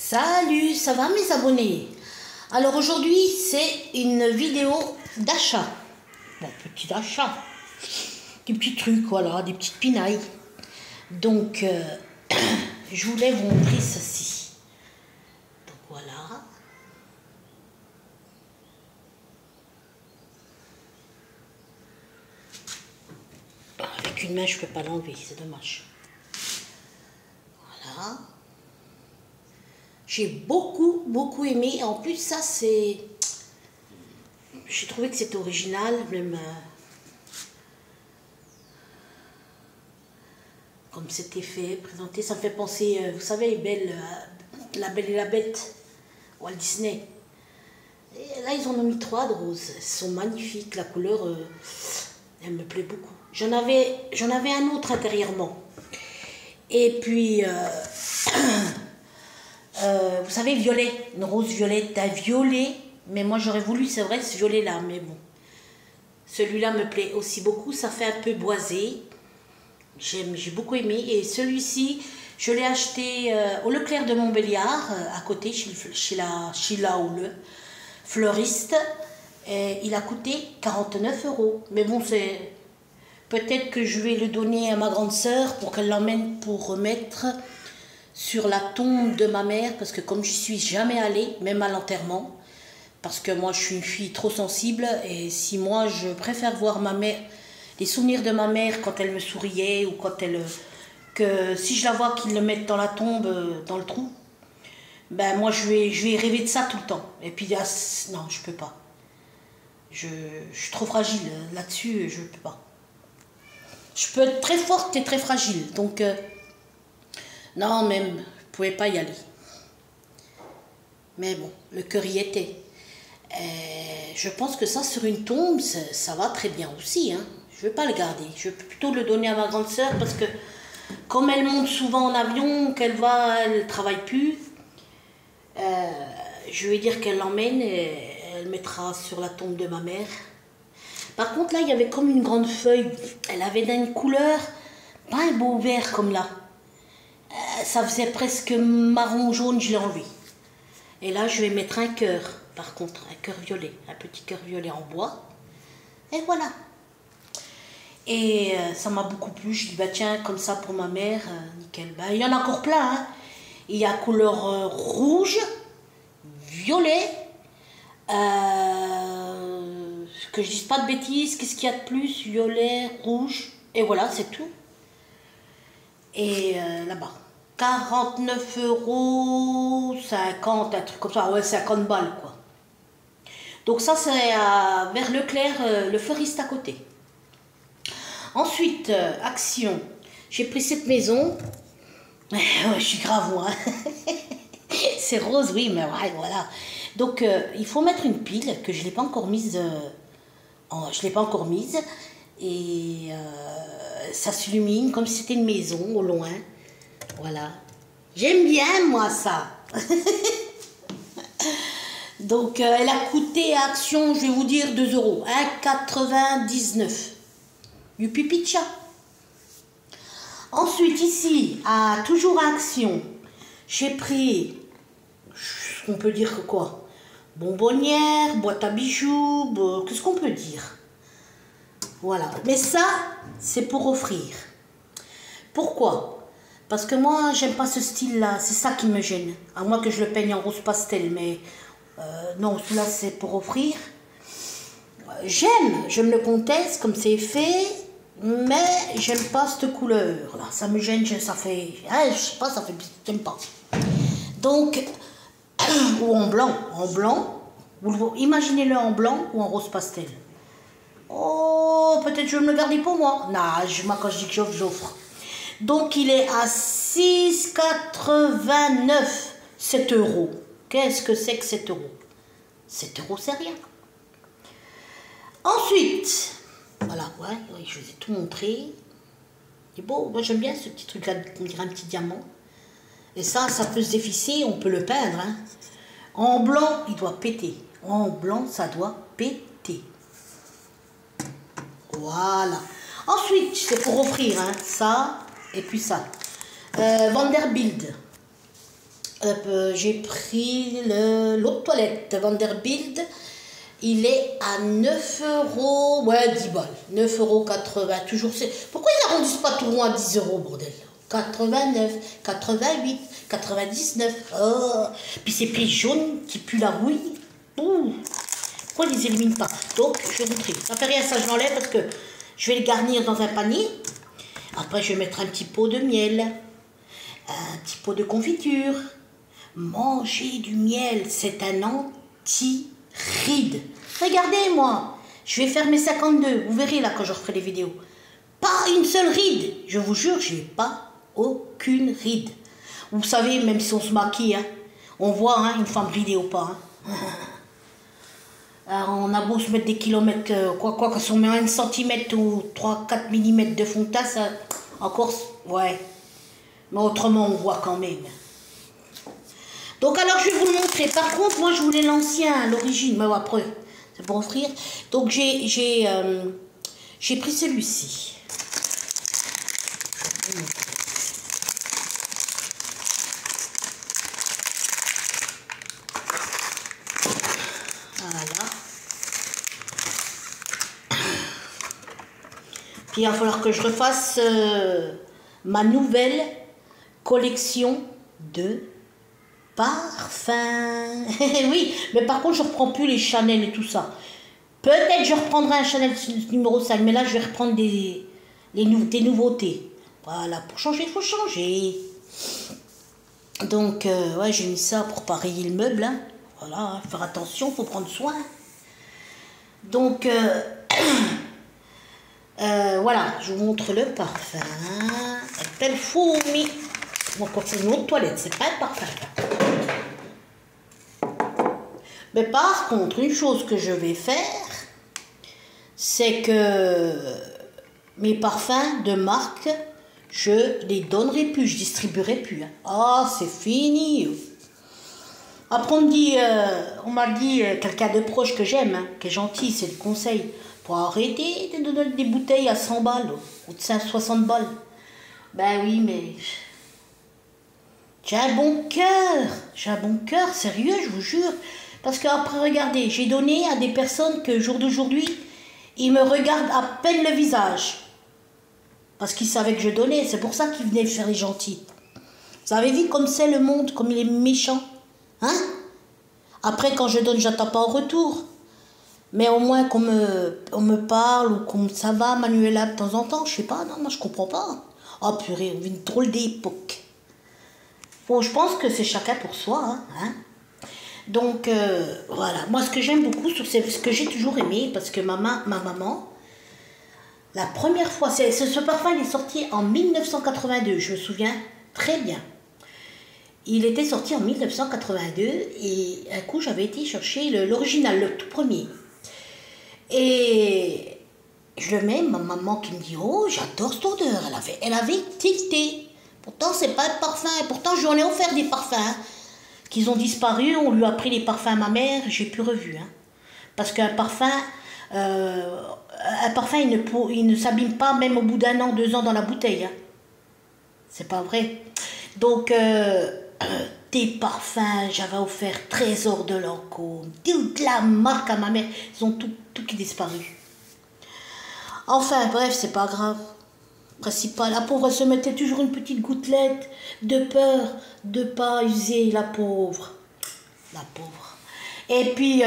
Salut, ça va mes abonnés? Alors aujourd'hui c'est une vidéo d'achat. Bon, petit achat. Des petits trucs, voilà, des petites pinailles. Donc je voulais vous montrer ceci. Donc voilà. Avec une main je peux pas l'enlever, c'est dommage. Voilà. J'ai beaucoup aimé. En plus, ça, c'est... J'ai trouvé que c'était original, même... Comme c'était fait, présenté. Ça me fait penser, vous savez, La Belle et la Bête, Walt Disney. Et là, ils en ont mis 3 de roses. Elles sont magnifiques. La couleur, elle me plaît beaucoup. J'en avais un autre intérieurement. Et puis... vous savez, violet, une rose violette, un violet, mais moi j'aurais voulu, c'est vrai, ce violet-là, mais bon. Celui-là me plaît aussi beaucoup, ça fait un peu boisé. J'ai beaucoup aimé. Et celui-ci, je l'ai acheté au Leclerc de Montbéliard, à côté, chez la ou le fleuriste. Et il a coûté 49 €. Mais bon, c'est... Peut-être que je vais le donner à ma grande sœur pour qu'elle l'emmène pour remettre sur la tombe de ma mère, parce que comme je suis jamais allée, même à l'enterrement, parce que moi je suis une fille trop sensible, et si moi je préfère voir ma mère, les souvenirs de ma mère quand elle me souriait, ou quand elle, que si je la vois qu'ils le mettent dans la tombe, dans le trou, ben moi je vais rêver de ça tout le temps. Et puis non, je peux pas. Je suis trop fragile là-dessus, je peux pas. Je peux être très forte et très fragile, donc... non, même, je ne pouvais pas y aller. Mais bon, le cœur y était. Je pense que ça, sur une tombe, ça va très bien aussi. Hein. Je ne vais pas le garder. Je vais plutôt le donner à ma grande sœur parce que, comme elle monte souvent en avion, qu'elle ne travaille plus, je vais dire qu'elle l'emmène et elle mettra sur la tombe de ma mère. Par contre, là, il y avait comme une grande feuille. Elle avait une couleur, pas un beau vert comme là. Ça faisait presque marron-jaune, je l'ai enlevé. Et là, je vais mettre un cœur, par contre, un cœur violet, un petit cœur violet en bois. Et voilà. Et ça m'a beaucoup plu. Je dis, bah tiens, comme ça pour ma mère, nickel. Bah, il y en a encore plein. Hein. Il y a couleur rouge, violet, que je dise pas de bêtises, qu'est-ce qu'il y a de plus? Violet, rouge, et voilà, c'est tout. Et là-bas. 49,50 €, un truc comme ça, ouais, 50 balles quoi. Donc ça c'est vers Leclerc, le fleuriste à côté. Ensuite, Action, j'ai pris cette maison, ouais, je suis grave moi, c'est rose oui, mais ouais, voilà. Donc il faut mettre une pile que je ne l'ai pas encore mise, et ça s'illumine comme si c'était une maison au loin. Voilà. J'aime bien, moi, ça. Donc, elle a coûté à Action, je vais vous dire, 2 €. 1,99 €. Du pipi de chat. Ensuite, ici, toujours à Action, j'ai pris, on peut dire que quoi? Bonbonnière, boîte à bijoux, qu'est-ce qu'on peut dire? Voilà. Mais ça, c'est pour offrir. Pourquoi? Parce que moi, j'aime pas ce style-là, c'est ça qui me gêne. À moins que je le peigne en rose pastel, mais non, celui-là, c'est pour offrir. J'aime le comtesse, comme c'est fait, mais j'aime pas cette couleur-là. Ça me gêne, ça fait... je sais pas, ça fait... J'aime pas. Donc, ou en blanc. Imaginez-le en blanc ou en rose pastel. Oh, peut-être je vais me le garder pour moi. Non, moi, quand je dis que j'offre. Donc, il est à 6,89 €, 7 €. Qu'est-ce que c'est que 7 €? 7 €, c'est rien. Ensuite, voilà, ouais, je vous ai tout montré. C'est beau, moi j'aime bien ce petit truc-là, on dirait un petit diamant. Et ça peut se dévisser, on peut le peindre. Hein. En blanc, il doit péter. En blanc, ça doit péter. Voilà. Ensuite, c'est pour offrir, hein, ça... Et puis ça, Vanderbilt, J'ai pris l'eau de toilette Vanderbilt. Il est à 9 euros. Ouais, 10 balles. 9,80 €. Toujours. Pourquoi ils n'arrondissent pas tout rond à 10 €, bordel? 89, 88, 99. Oh. Puis ces pieds jaunes qui puent la rouille. Ouh. Pourquoi ils ne les éliminent pas? Donc, je vais montrer. Ça fait rien, ça je l'enlève parce que je vais le garnir dans un panier. Après, je vais mettre un petit pot de miel. Un petit pot de confiture. Manger du miel, c'est un anti-ride. Regardez-moi, je vais faire mes 52. Vous verrez là quand je referai les vidéos. Pas une seule ride. Je vous jure, j'ai pas aucune ride. Vous savez, même si on se maquille, hein, on voit hein, une femme ridée ou pas. Hein. Alors, on a beau se mettre des kilomètres, quoi, quand on met 1 cm ou 3-4 mm de fond de teint, ça, encore, ouais. Mais autrement, on voit quand même. Donc, alors, je vais vous le montrer. Par contre, moi, je voulais l'ancien, l'origine. Mais après, c'est pour offrir. Donc, j'ai pris celui-ci. Voilà. Puis, il va falloir que je refasse ma nouvelle collection de parfum. Oui, mais par contre, je ne reprends plus les Chanel et tout ça. Peut-être je reprendrai un Chanel numéro 5, mais là, je vais reprendre des nouveautés. Voilà, pour changer, il faut changer. Donc, ouais, j'ai mis ça pour parier le meuble. Hein. Voilà, hein, faire attention, il faut prendre soin. Donc, voilà, je vous montre le parfum. Perfume. Bon, quand c'est une eau de toilette, c'est pas un parfum. Mais par contre, une chose que je vais faire, c'est que mes parfums de marque, je les donnerai plus, je distribuerai plus. Hein. Ah, c'est fini. Après, on m'a dit, quelqu'un de proche que j'aime, hein, qui est gentil, c'est le conseil, pour arrêter de donner des bouteilles à 100 balles ou de 60 balles. Ben oui, mais j'ai un bon cœur, sérieux, je vous jure. Parce qu'après, regardez, j'ai donné à des personnes que, jour d'aujourd'hui, ils me regardent à peine le visage. Parce qu'ils savaient que je donnais, c'est pour ça qu'ils venaient faire les gentils. Vous avez vu comme c'est le monde, comme il est méchant? Hein? Après, quand je donne, j'attends pas en retour. Mais au moins qu'on me parle ou qu'on ça va, Manuela, de temps en temps, je sais pas, non, moi je comprends pas. Oh purée, on vit une drôle d'époque. Bon, je pense que c'est chacun pour soi, hein. Donc, voilà. Moi, ce que j'aime beaucoup, c'est ce que j'ai toujours aimé, parce que ma maman, la première fois, ce parfum, il est sorti en 1982, je me souviens très bien. Il était sorti en 1982, et un coup, j'avais été chercher l'original, le tout premier. Et je le mets, ma maman qui me dit, oh, j'adore cette odeur, elle avait tilté. Pourtant, c'est pas un parfum, pourtant, je lui en ai offert des parfums, qu'ils ont disparu, on lui a pris les parfums à ma mère, j'ai plus revu. Hein. Parce qu'un parfum, il ne s'abîme pas même au bout d'1 an, 2 ans dans la bouteille. Hein. C'est pas vrai. Donc, des parfums, j'avais offert Trésor de Lancôme, toute la marque à ma mère, ils ont tout qui disparu. Enfin, bref, c'est pas grave. Principal, la pauvre, elle se mettait toujours une petite gouttelette de peur de pas user, la pauvre. La pauvre. Et puis,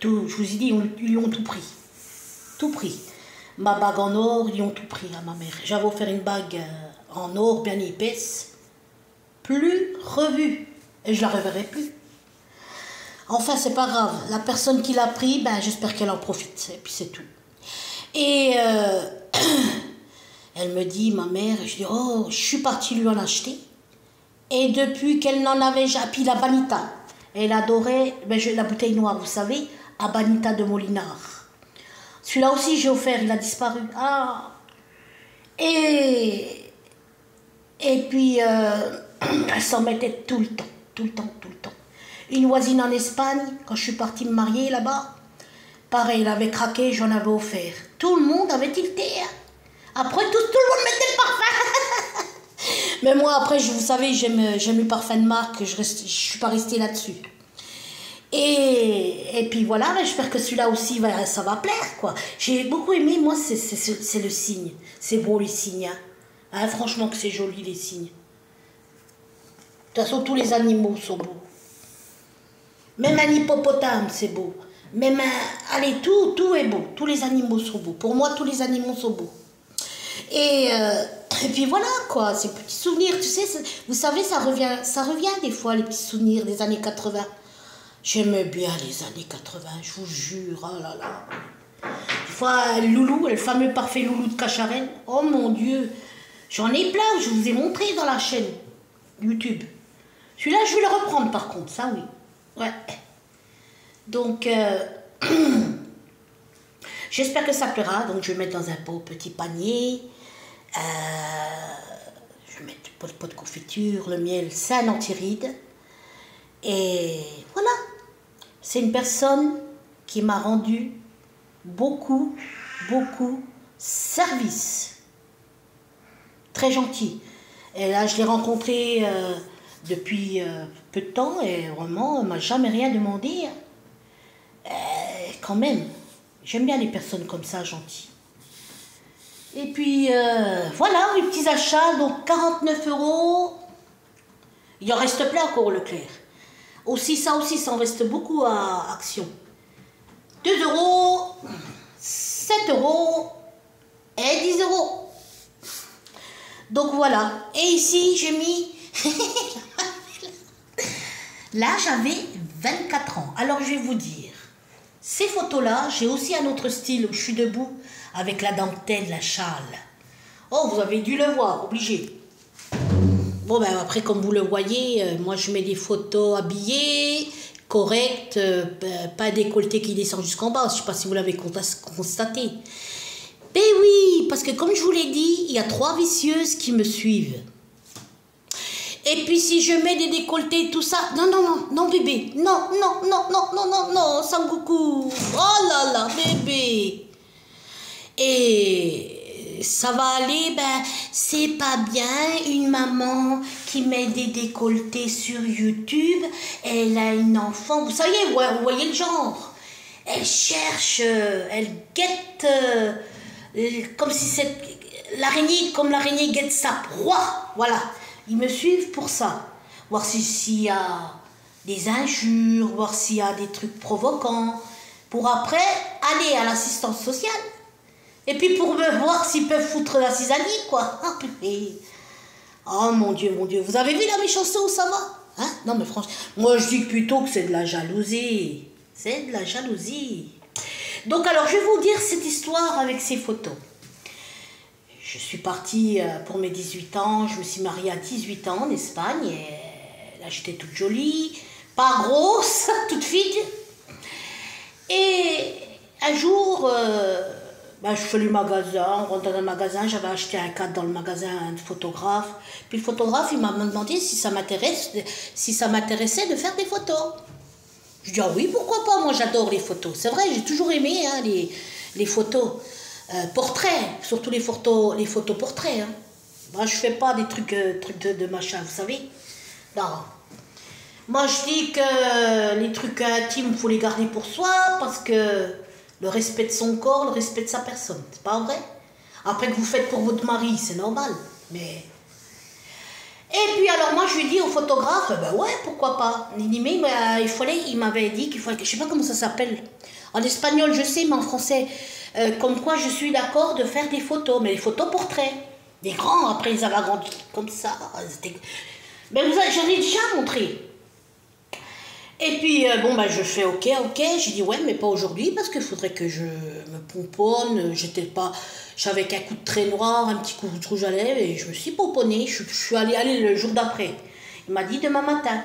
je vous ai dit, ils lui ont tout pris. Tout pris. Ma bague en or, ils lui ont tout pris à ma mère. J'avais offert une bague en or bien épaisse, plus revue. Et je la reverrai plus. Enfin, c'est pas grave. La personne qui l'a pris, ben, j'espère qu'elle en profite. Et puis c'est tout. Et elle me dit, ma mère, je dis, oh, je suis partie lui en acheter. Et depuis qu'elle n'en avait jamais, puis la Banita, elle adorait la bouteille noire, vous savez, Abanita de Molinard. Celui-là aussi, j'ai offert, il a disparu. Ah. Et puis, elle s'en mettait tout le temps. Une voisine en Espagne, quand je suis partie me marier là-bas, pareil, elle avait craqué, j'en avais offert. Tout le monde avait tilté. Hein. Après, tout le monde mettait le parfum. Mais moi, après, vous savez, j'aime les parfums de marque, je suis pas restée là-dessus. Et puis voilà, j'espère que celui-là aussi, ça va plaire, quoi. J'ai beaucoup aimé, moi, c'est le cygne. C'est beau, les cygnes. Hein. Hein, franchement que c'est joli, les cygnes. De toute façon, tous les animaux sont beaux. Même un hippopotame, c'est beau. Même allez, tout est beau. Tous les animaux sont beaux. Pour moi, tous les animaux sont beaux. Et puis voilà, quoi, ces petits souvenirs, tu sais, vous savez, ça revient des fois, les petits souvenirs des années 80. J'aimais bien les années 80, je vous jure, oh là là. Des fois, Loulou, le fameux parfait Loulou de Cacharel, oh mon Dieu, j'en ai plein, je vous ai montré dans la chaîne YouTube. Celui-là, je vais le reprendre par contre, ça oui. Ouais. Donc, j'espère que ça plaira, donc je vais mettre dans un beau petit panier. Je vais mettre du pot de confiture, le miel, c'est un antiride. Et voilà, c'est une personne qui m'a rendu beaucoup service. Très gentil. Et là, je l'ai rencontré depuis peu de temps et vraiment, elle ne m'a jamais rien demandé. Quand même, j'aime bien les personnes comme ça, gentilles. Et puis, voilà, les petits achats, donc 49 €. Il en reste plein encore au Leclerc. Aussi, ça en reste beaucoup à Action. 2 €, 7 € et 10 €. Donc voilà. Et ici, j'ai mis... Là, j'avais 24 ans. Alors, je vais vous dire. Ces photos-là, j'ai aussi un autre style où je suis debout avec la dentelle, la châle. Oh, vous avez dû le voir, obligé. Bon, ben après, comme vous le voyez, moi, je mets des photos habillées, correctes, pas décolleté qui descend jusqu'en bas. Je ne sais pas si vous l'avez constaté. Mais oui, parce que comme je vous l'ai dit, il y a 3 vicieuses qui me suivent. Et puis si je mets des décolletés, tout ça, non bébé, non, Sangoku, oh là là, bébé. Et ça va aller, ben, c'est pas bien, une maman qui met des décolletés sur YouTube, elle a une enfant, vous savez, vous voyez le genre. Elle cherche, elle guette, comme si l'araignée guette sa proie, voilà. Ils me suivent pour ça. Voir s'il y a des injures, voir s'il y a des trucs provoquants. Pour après aller à l'assistance sociale. Et puis pour me voir s'ils peuvent foutre la cisanie, quoi. Oh mon Dieu. Vous avez vu la méchanceté où ça va? Hein? Non mais franchement, moi je dis plutôt que c'est de la jalousie. C'est de la jalousie. Donc alors je vais vous dire cette histoire avec ces photos. Je suis partie pour mes 18 ans, je me suis mariée à 18 ans en Espagne, et là j'étais toute jolie, pas grosse, toute fille. Et un jour, je fais le magasin, on rentre dans un magasin, j'avais acheté un cadre dans le magasin de photographe. Puis le photographe, il m'a demandé si ça m'intéressait de faire des photos. Je dis, ah oui, pourquoi pas, moi j'adore les photos. C'est vrai, j'ai toujours aimé hein, les photos. Portraits, surtout les photos portraits. Hein. Moi, je fais pas des trucs de machin, vous savez. Non. Moi, je dis que les trucs intimes, il faut les garder pour soi, parce que le respect de son corps, le respect de sa personne, c'est pas vrai? Après que vous faites pour votre mari, c'est normal. Mais... Et puis alors moi, je lui ai dit au photographe, ben ouais, pourquoi pas. Il m'avait dit qu'il fallait, je sais pas comment ça s'appelle. En espagnol, je sais, mais en français... comme quoi je suis d'accord de faire des photos, mais des photos portraits. Des grands, après ils avaient agrandi comme ça. Mais j'en ai déjà montré. Et puis, je fais ok, j'ai dit ouais, mais pas aujourd'hui, parce qu'il faudrait que je me pomponne. J'avais qu'un coup de trait noir, un petit coup de rouge à lèvres, et je me suis pomponnée. Je suis allée le jour d'après. Il m'a dit demain matin.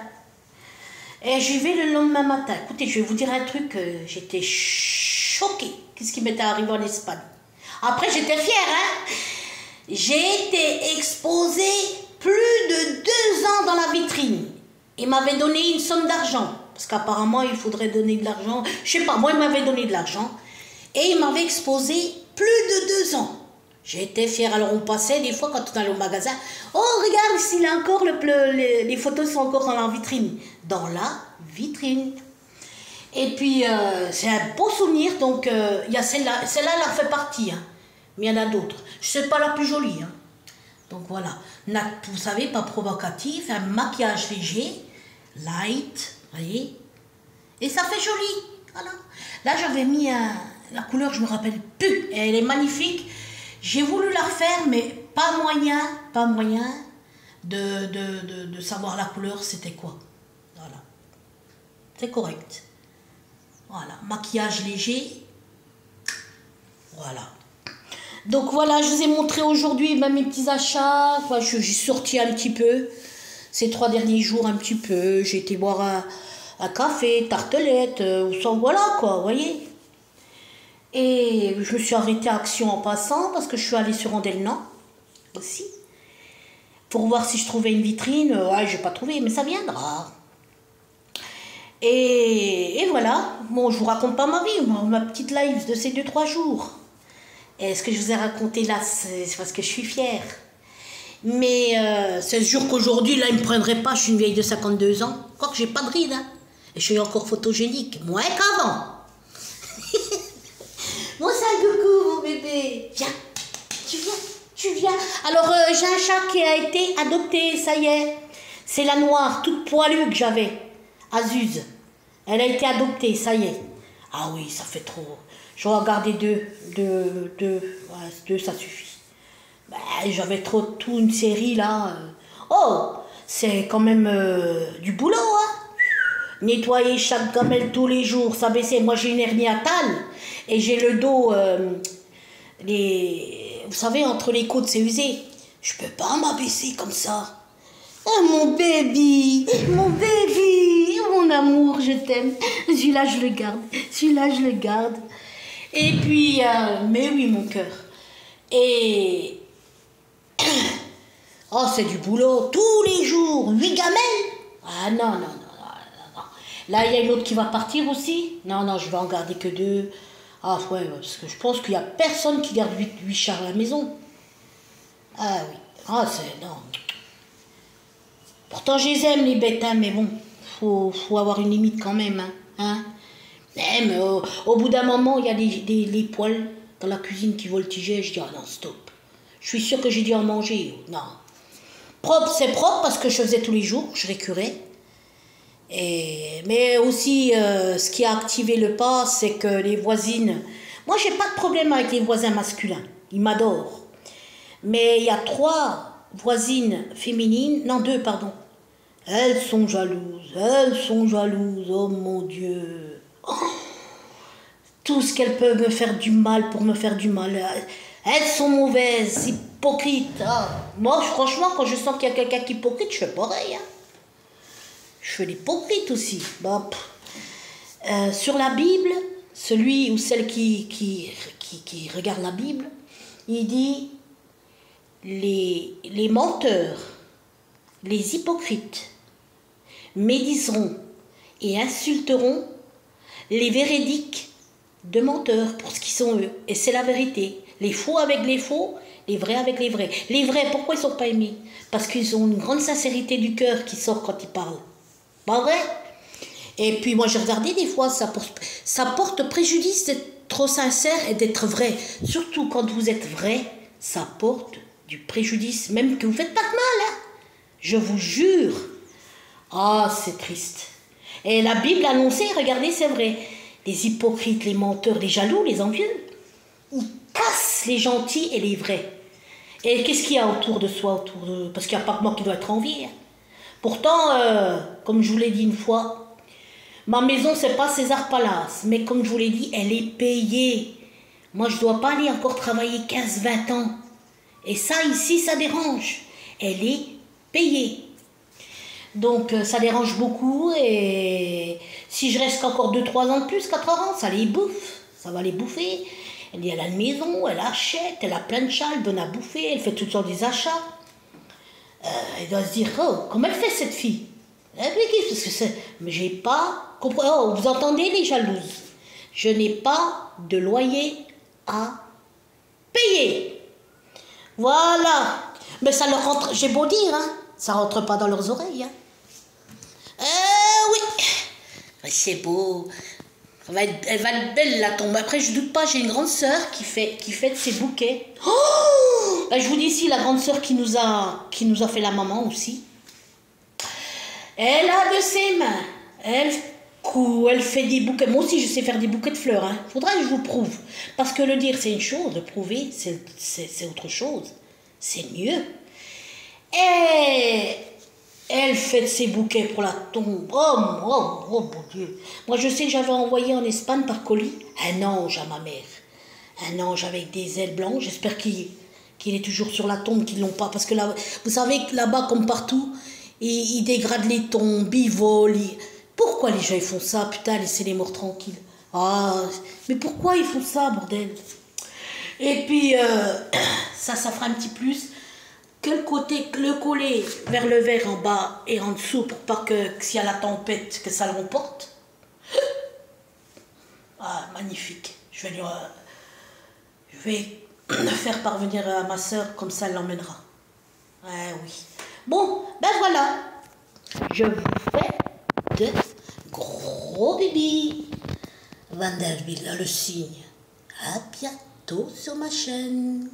Et j'y vais le lendemain matin. Écoutez, je vais vous dire un truc, j'étais choquée. Qu'est-ce qui m'était arrivé en Espagne? Après, j'étais fière, hein. J'ai été exposée plus de 2 ans dans la vitrine. Il m'avait donné une somme d'argent. Parce qu'apparemment, il faudrait donner de l'argent. Je sais pas, moi, il m'avait donné de l'argent. Et il m'avait exposé plus de 2 ans. J'étais fière. Alors on passait des fois quand on allait au magasin. Oh regarde, ici là encore, les photos sont encore dans la vitrine. Dans la vitrine. Et puis c'est un beau souvenir. Donc il y a celle-là. Celle-là, elle en fait partie. Hein. Mais il y en a d'autres. Je ne sais pas la plus jolie. Hein. Donc voilà. Vous savez, pas provocatif. Un maquillage léger. Light. Vous voyez. Et ça fait joli. Voilà. Là j'avais mis la couleur, je me rappelle plus. Elle est magnifique. J'ai voulu la refaire, mais pas moyen de savoir la couleur, c'était quoi. Voilà. C'est correct. Voilà. Maquillage léger. Voilà. Donc voilà, je vous ai montré aujourd'hui mes petits achats. Enfin, j'ai sorti un petit peu. Ces 3 derniers jours, un petit peu. J'ai été boire un café, tartelette, voilà quoi, vous voyez. Et je me suis arrêtée à Action en passant parce que je suis allée sur Andelnan aussi pour voir si je trouvais une vitrine. Ouais, j'ai pas trouvé, mais ça viendra. Et voilà. Bon, je vous raconte pas ma vie, ma petite live de ces 2-3 jours. Et ce que je vous ai raconté là, c'est parce que je suis fière. Mais c'est sûr qu'aujourd'hui, là, ils me prendraient pas. Je suis une vieille de 52 ans. Quoique j'ai pas de rides. Hein. Et je suis encore photogénique. Moins qu'avant. Bon, sale coucou, mon bébé. Viens, tu viens. Alors, j'ai un chat qui a été adopté, ça y est. C'est la noire, toute poilue que j'avais. Azuz. Elle a été adoptée, ça y est. Ah oui, ça fait trop. Je vais en garder 2. Ouais, 2, ça suffit. Ben, j'avais toute une série, là. Oh, c'est quand même du boulot, hein. Nettoyer chaque gamelle tous les jours, ça baissait. Moi, j'ai une hernie hiatale et j'ai le dos, vous savez, entre les côtes, c'est usé. Je peux pas m'abaisser comme ça. Oh, mon baby, mon amour, je t'aime. Celui-là, je le garde. Et puis, mais oui, mon cœur. Et, oh, c'est du boulot, tous les jours, 8 gamelles. Ah non. Là, il y a une autre qui va partir aussi. Non, je vais en garder que 2. Ah ouais, parce que je pense qu'il n'y a personne qui garde 8 chats à la maison. Ah oui. Ah, non. Pourtant, je les aime, les bêtes, hein, mais bon, faut avoir une limite quand même. Hein. Même, au bout d'un moment, il y a les poils dans la cuisine qui voltigeaient. Je dis, ah non, stop. Je suis sûre que j'ai dû en manger. Non. Propre, c'est propre parce que je faisais tous les jours, je récurais. Mais aussi, ce qui a activé le pas, c'est que les voisines... Moi, j'ai pas de problème avec les voisins masculins. Ils m'adorent. Mais il y a 3 voisines féminines... Non, 2, pardon. Elles sont jalouses. Oh mon Dieu. Oh, tout ce qu'elles peuvent me faire du mal pour me faire du mal. Elles sont mauvaises, hypocrites. Ah. Moi, franchement, quand je sens qu'il y a quelqu'un qui est hypocrite, je fais pareil. Hein. Je fais l'hypocrite aussi. Bon, sur la Bible, celui ou celle qui regarde la Bible, il dit les menteurs, les hypocrites, médiseront et insulteront les véridiques de menteurs pour ce qu'ils sont eux. Et c'est la vérité. Les faux avec les faux, les vrais avec les vrais. Les vrais, pourquoi ils ne sont pas aimés? Parce qu'ils ont une grande sincérité du cœur qui sort quand ils parlent. Pas vrai? Et puis moi j'ai regardé des fois, ça porte préjudice d'être trop sincère et d'être vrai. Surtout quand vous êtes vrai, ça porte du préjudice, même que vous ne faites pas de mal. Hein? Je vous jure. Ah, c'est triste. Et la Bible annonçait, regardez, c'est vrai. Les hypocrites, les menteurs, les jaloux, les envieux, ils cassent les gentils et les vrais. Et qu'est-ce qu'il y a autour de soi, parce qu'il n'y a pas que moi qui dois être envié. Hein. Pourtant, comme je vous l'ai dit une fois, ma maison, c'est pas César Palace, mais comme je vous l'ai dit, elle est payée. Moi, je dois pas aller encore travailler 15-20 ans. Et ça, ici, ça dérange. Elle est payée. Donc, ça dérange beaucoup. Et si je reste encore 2-3 ans de plus, 4 ans, ça les bouffe. Ça va les bouffer. Elle a une maison, elle achète, elle a plein de chats, elle donne à bouffer, elle fait toutes sortes des achats. Elle doit se dire, oh, comment elle fait cette fille? Parce que mais j'ai pas compris. Oh, vous entendez les jalouses? Je n'ai pas de loyer à payer. Voilà. Mais ça leur rentre, j'ai beau dire, hein, ça rentre pas dans leurs oreilles. Hein. Oui. C'est beau. Elle va être belle la tombe. Après, je doute pas, j'ai une grande sœur qui fait de ses bouquets. Oh, ben, je vous dis ici, la grande sœur qui nous a fait la maman aussi. Elle a de ses mains. Elle fait des bouquets. Moi aussi, je sais faire des bouquets de fleurs. Hein. Faudra que je vous prouve. Parce que le dire, c'est une chose. Le prouver, c'est autre chose. C'est mieux. Et elle fait ses bouquets pour la tombe. Oh mon Dieu. Moi, je sais que j'avais envoyé en Espagne par colis un ange à ma mère. Un ange avec des ailes blanches. J'espère qu'il est toujours sur la tombe, qu'ils ne l'ont pas. Parce que là, vous savez que là-bas, comme partout, ils dégradent les tombes, ils volent. Pourquoi les gens ils font ça? Putain, laissez les morts tranquilles. Ah, mais pourquoi ils font ça, bordel? Et puis, ça fera un petit plus. Que le coller vers le verre en bas et en dessous pour pas que s'il y a la tempête, que ça l'emporte. Ah, magnifique. Je vais le faire parvenir à ma soeur, comme ça elle l'emmènera. Oui. Bon, ben voilà. Je vous fais de gros bébés. Vanderbilt, le signe. À bientôt sur ma chaîne.